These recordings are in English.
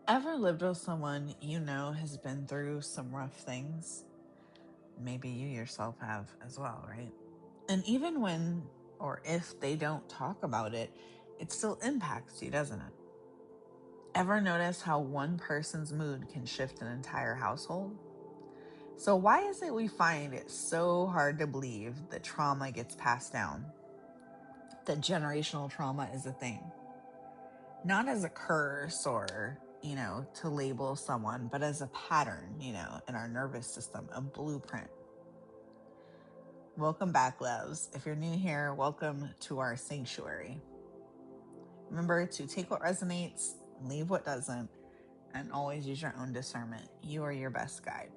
Ever lived with someone you know has been through some rough things? Maybe you yourself have as well, right? And even when or if they don't talk about it, it still impacts you, doesn't it? Ever notice how one person's mood can shift an entire household? So, why is it we find it so hard to believe that trauma gets passed down? That generational trauma is a thing? Not as a curse or, to label someone, but as a pattern, in our nervous system, a blueprint. Welcome back, loves. If you're new here, welcome to our sanctuary. Remember to take what resonates, leave what doesn't, and always use your own discernment. You are your best guide.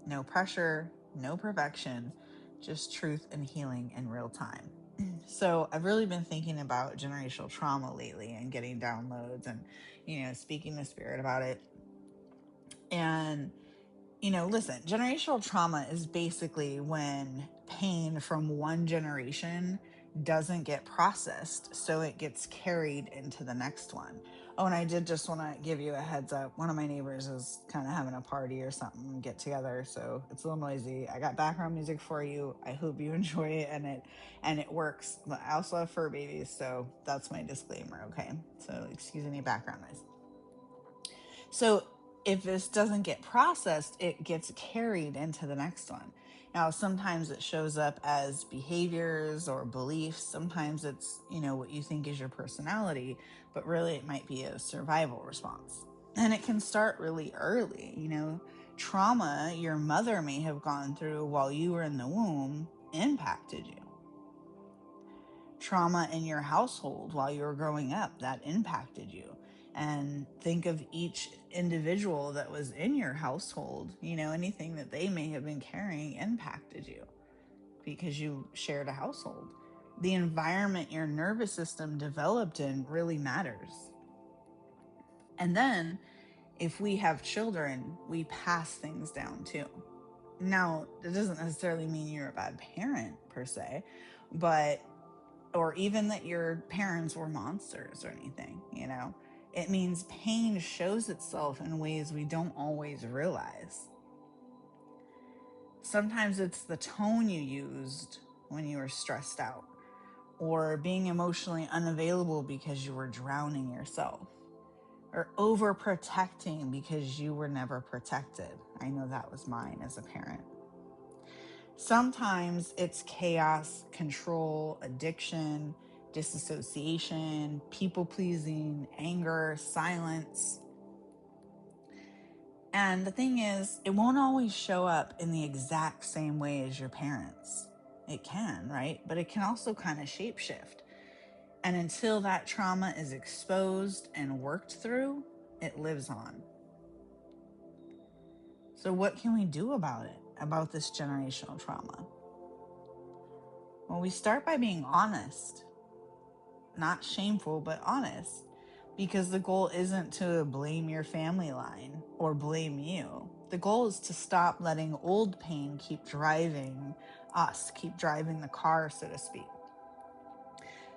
No pressure, no perfection, just truth and healing in real time. So I've really been thinking about generational trauma lately and getting downloads and, speaking to spirit about it. And, listen, generational trauma is basically when pain from one generation doesn't get processed, so it gets carried into the next one. Oh, and I did just want to give you a heads up. One of my neighbors is kind of having a party or something, get together, so it's a little noisy. I got background music for you. I hope you enjoy it and it works. I also have fur babies, so that's my disclaimer, okay? So excuse any background noise. So if this doesn't get processed, it gets carried into the next one. Now, sometimes it shows up as behaviors or beliefs. Sometimes it's, what you think is your personality, but really it might be a survival response. And it can start really early. Trauma your mother may have gone through while you were in the womb impacted you. Trauma in your household while you were growing up that impacted you. And think of each individual that was in your household, anything that they may have been carrying impacted you because you shared a household. The environment your nervous system developed in really matters. And then if we have children, we pass things down too. Now, it doesn't necessarily mean you're a bad parent per se, or even that your parents were monsters or anything, It means pain shows itself in ways we don't always realize. Sometimes it's the tone you used when you were stressed out, or being emotionally unavailable because you were drowning yourself, or overprotecting because you were never protected. I know that was mine as a parent. Sometimes it's chaos, control, addiction, disassociation, people-pleasing, anger, silence. And the thing is, it won't always show up in the exact same way as your parents. It can, right? But it can also kind of shapeshift. And until that trauma is exposed and worked through, it lives on. So what can we do about it, about this generational trauma? Well, we start by being honest. Not shameful, but honest. Because the goal isn't to blame your family line or blame you. The goal is to stop letting old pain keep driving the car, so to speak.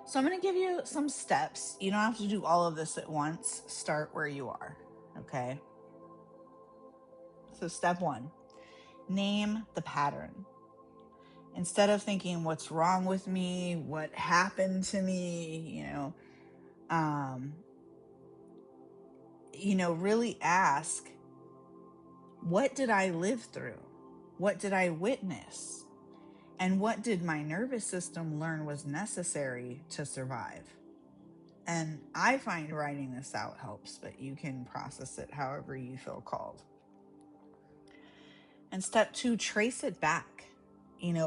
So I'm going to give you some steps. You don't have to do all of this at once. Start where you are, okay? So step 1, name the pattern. Instead of thinking, what's wrong with me? What happened to me? Really ask, what did I live through? What did I witness? And what did my nervous system learn was necessary to survive? And I find writing this out helps, but you can process it however you feel called. And step 2, trace it back.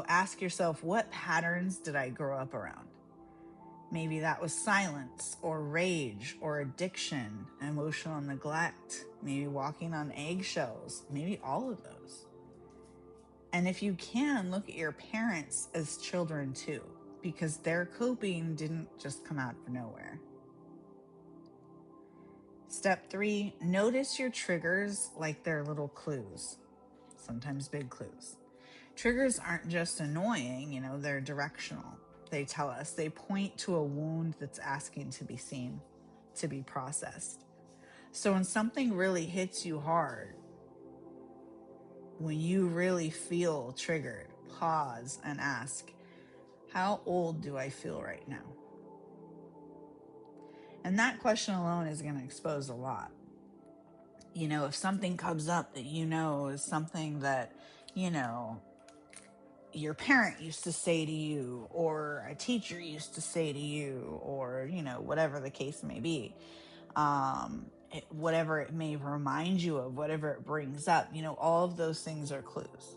Ask yourself, what patterns did I grow up around? Maybe that was silence or rage or addiction, emotional neglect, maybe walking on eggshells, maybe all of those. And if you can, look at your parents as children too, because their coping didn't just come out of nowhere. Step 3, notice your triggers like they're little clues, sometimes big clues. Triggers aren't just annoying, they're directional. They tell us, they point to a wound that's asking to be seen, to be processed. So when something really hits you hard, when you really feel triggered, pause and ask, how old do I feel right now? And that question alone is going to expose a lot. You know, if something comes up that you know is something that, you know, your parent used to say to you, or a teacher used to say to you, or, you know, whatever the case may be, whatever it may remind you of, whatever it brings up, you know, all of those things are clues.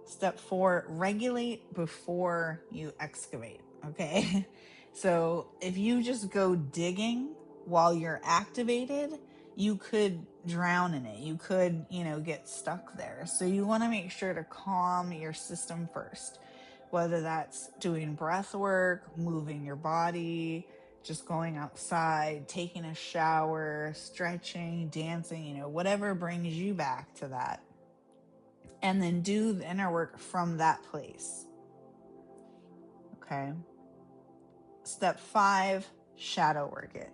Step 4, regulate before you excavate. Okay. So if you just go digging while you're activated, you could drown in it. You could, you know, get stuck there. So you want to make sure to calm your system first, whether that's doing breath work, moving your body, just going outside, taking a shower, stretching, dancing, you know, whatever brings you back to that. And then do the inner work from that place. Okay. Step 5, shadow work it.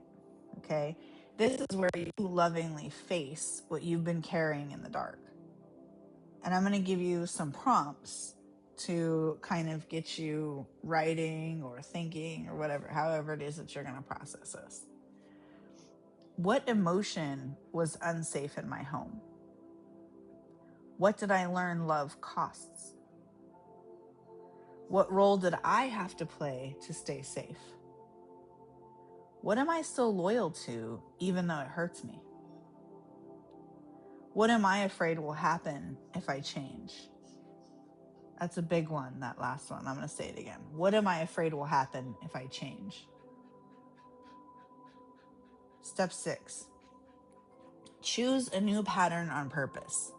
Okay. This is where you lovingly face what you've been carrying in the dark. And I'm going to give you some prompts to kind of get you writing or thinking or whatever, however it is that you're going to process this. What emotion was unsafe in my home? What did I learn love costs? What role did I have to play to stay safe? What am I still loyal to, even though it hurts me? What am I afraid will happen if I change? That's a big one, that last one. I'm going to say it again. What am I afraid will happen if I change? Step 6, choose a new pattern on purpose.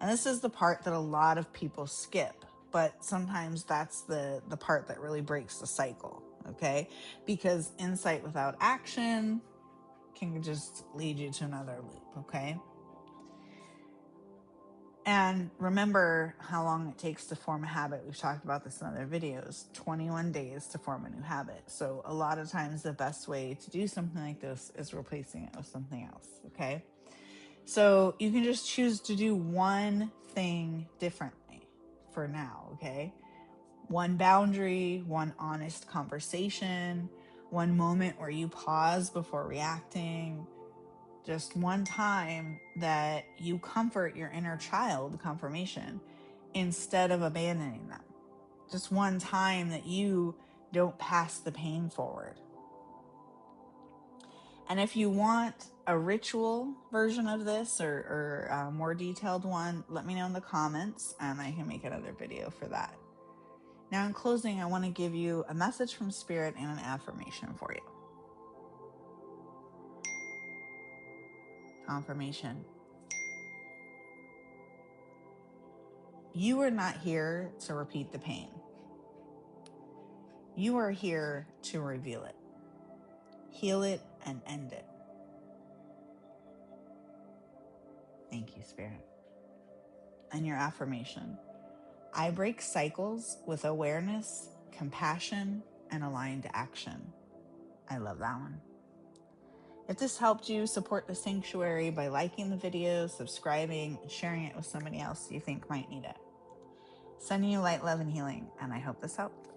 And this is the part that a lot of people skip, but sometimes that's the part that really breaks the cycle, okay? Because insight without action can just lead you to another loop, okay? And remember how long it takes to form a habit. We've talked about this in other videos, 21 days to form a new habit. So a lot of times the best way to do something like this is replacing it with something else, okay? So you can just choose to do one thing differently for now, okay? One boundary, one honest conversation, one moment where you pause before reacting, just one time that you comfort your inner child, confirmation, instead of abandoning them. Just one time that you don't pass the pain forward. And if you want a ritual version of this or a more detailed one, let me know in the comments and I can make another video for that. Now, in closing, I want to give you a message from Spirit and an affirmation for you. Confirmation. You are not here to repeat the pain. You are here to reveal it, heal it, and end it. Thank you, Spirit. And your affirmation. I break cycles with awareness, compassion, and aligned action. I love that one. If this helped you, support the sanctuary by liking the video, subscribing, and sharing it with somebody else you think might need it. Sending you light, love, and healing, and I hope this helped.